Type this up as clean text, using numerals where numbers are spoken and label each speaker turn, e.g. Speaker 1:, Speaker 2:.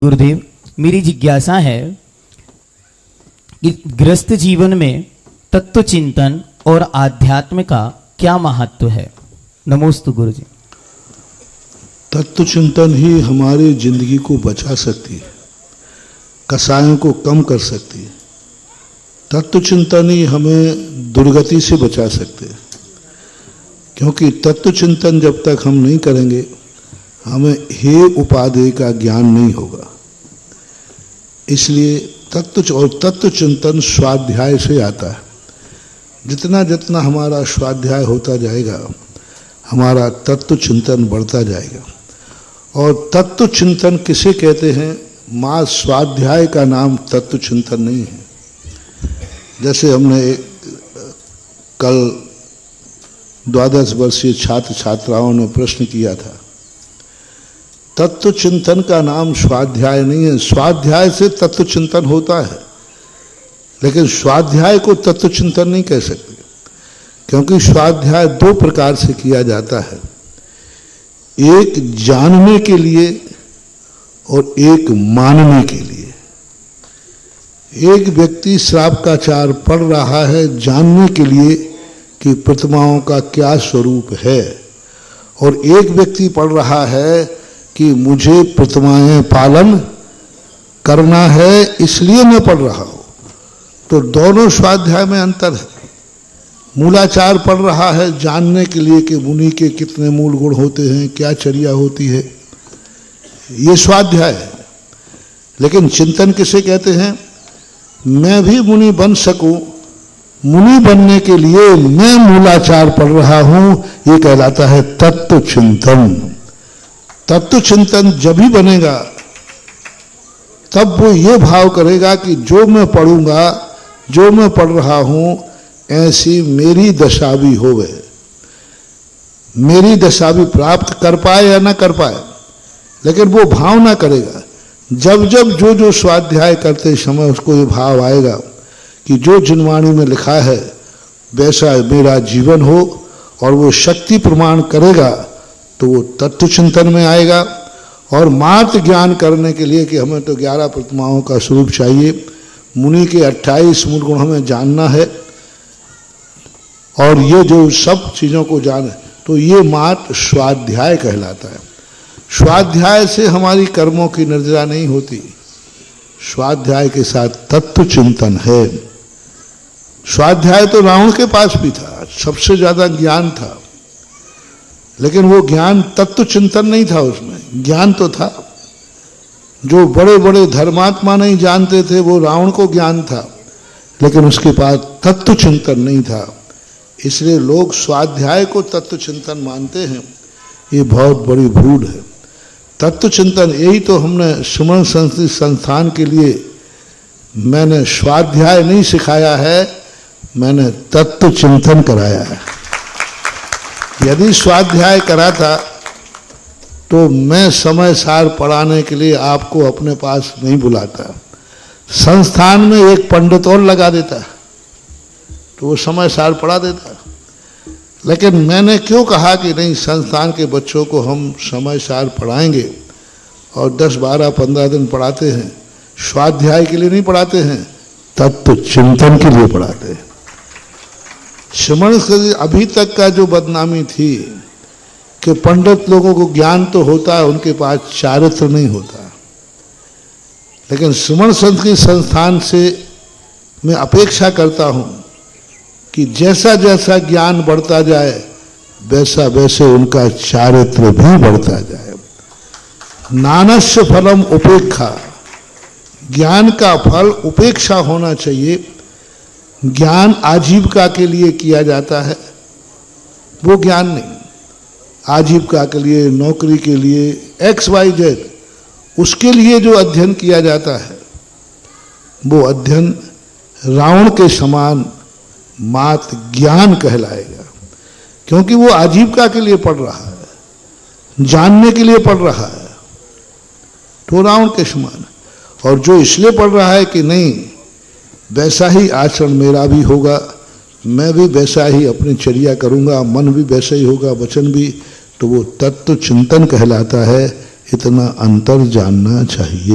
Speaker 1: गुरुदेव, मेरी जिज्ञासा है कि गृहस्थ जीवन में तत्व चिंतन और आध्यात्म का क्या महत्व है। नमोस्तु गुरुजी।
Speaker 2: तत्व चिंतन ही हमारी जिंदगी को बचा सकती है, कसायों को कम कर सकती है। तत्व चिंतन ही हमें दुर्गति से बचा सकते हैं, क्योंकि तत्व चिंतन जब तक हम नहीं करेंगे हमें हे उपादेय का ज्ञान नहीं होगा। इसलिए तत्व चिंतन स्वाध्याय से आता है। जितना जितना हमारा स्वाध्याय होता जाएगा हमारा तत्व चिंतन बढ़ता जाएगा। और तत्व चिंतन किसे कहते हैं? माँ स्वाध्याय का नाम तत्व चिंतन नहीं है। जैसे हमने कल 12 वर्षीय छात्र छात्राओं ने प्रश्न किया था, तत्व चिंतन का नाम स्वाध्याय नहीं है। स्वाध्याय से तत्व चिंतन होता है, लेकिन स्वाध्याय को तत्व चिंतन नहीं कह सकते, क्योंकि स्वाध्याय दो प्रकार से किया जाता है, एक जानने के लिए और एक मानने के लिए। एक व्यक्ति श्रावकाचार पढ़ रहा है जानने के लिए कि प्रतिमाओं का क्या स्वरूप है, और एक व्यक्ति पढ़ रहा है कि मुझे प्रतिमाएं पालन करना है इसलिए मैं पढ़ रहा हूं। तो दोनों स्वाध्याय में अंतर है। मूलाचार पढ़ रहा है जानने के लिए कि मुनि के कितने मूल गुण होते हैं, क्या चर्या होती है, ये स्वाध्याय है। लेकिन चिंतन किसे कहते हैं? मैं भी मुनि बन सकूं, मुनि बनने के लिए मैं मूलाचार पढ़ रहा हूं, ये कहलाता है तत्व चिंतन। तत्व चिंतन जब ही बनेगा तब वो ये भाव करेगा कि जो मैं पढ़ूंगा, जो मैं पढ़ रहा हूं, ऐसी मेरी दशा भी होवे, मेरी दशा भी प्राप्त कर पाए या ना कर पाए, लेकिन वो भाव ना करेगा। जब जब जो स्वाध्याय करते समय उसको ये भाव आएगा कि जो जिनवाणी में लिखा है वैसा मेरा जीवन हो, और वो शक्ति प्रमाण करेगा, तो वो तत्व चिंतन में आएगा। और मात्र ज्ञान करने के लिए कि हमें तो 11 प्रतिमाओं का स्वरूप चाहिए, मुनि के 28 मूल गुण हमें जानना है, और ये जो सब चीज़ों को जाने, तो ये मात्र स्वाध्याय कहलाता है। स्वाध्याय से हमारी कर्मों की निर्जरा नहीं होती, स्वाध्याय के साथ तत्व चिंतन है। स्वाध्याय तो रावण के पास भी था, सबसे ज्यादा ज्ञान था, लेकिन वो ज्ञान तत्व चिंतन नहीं था। उसमें ज्ञान तो था, जो बड़े बड़े धर्मात्मा नहीं जानते थे वो रावण को ज्ञान था, लेकिन उसके पास तत्व चिंतन नहीं था। इसलिए लोग स्वाध्याय को तत्व चिंतन मानते हैं, ये बहुत बड़ी भूल है। तत्व चिंतन यही तो हमने सुमन संस्कृति संस्थान के लिए मैंने स्वाध्याय नहीं सिखाया है, मैंने तत्व चिंतन कराया है। यदि स्वाध्याय करा था तो मैं समय सार पढ़ाने के लिए आपको अपने पास नहीं बुलाता, संस्थान में एक पंडित और लगा देता तो वो समय सार पढ़ा देता। लेकिन मैंने क्यों कहा कि नहीं, संस्थान के बच्चों को हम समय सार पढ़ाएंगे, और 10, 12, 15 दिन पढ़ाते हैं। स्वाध्याय के लिए नहीं पढ़ाते हैं, तत्व चिंतन के लिए पढ़ाते हैं। श्रमण से अभी तक का जो बदनामी थी कि पंडित लोगों को ज्ञान तो होता है, उनके पास चारित्र नहीं होता। लेकिन श्रमण संस्कृति संस्थान से मैं अपेक्षा करता हूं कि जैसा जैसा ज्ञान बढ़ता जाए वैसा वैसे उनका चारित्र भी बढ़ता जाए। नानस्य फलम उपेक्षा, ज्ञान का फल उपेक्षा होना चाहिए। ज्ञान आजीविका के लिए किया जाता है, वो ज्ञान नहीं। आजीविका के लिए, नौकरी के लिए, XYZ, उसके लिए जो अध्ययन किया जाता है वो अध्ययन रावण के समान मात्र ज्ञान कहलाएगा, क्योंकि वो आजीविका के लिए पढ़ रहा है, जानने के लिए पढ़ रहा है, तो रावण के समान। और जो इसलिए पढ़ रहा है कि नहीं वैसा ही आचरण मेरा भी होगा, मैं भी वैसा ही अपनी चर्या करूंगा, मन भी वैसा ही होगा, वचन भी, तो वो तत्व चिंतन कहलाता है। इतना अंतर जानना चाहिए।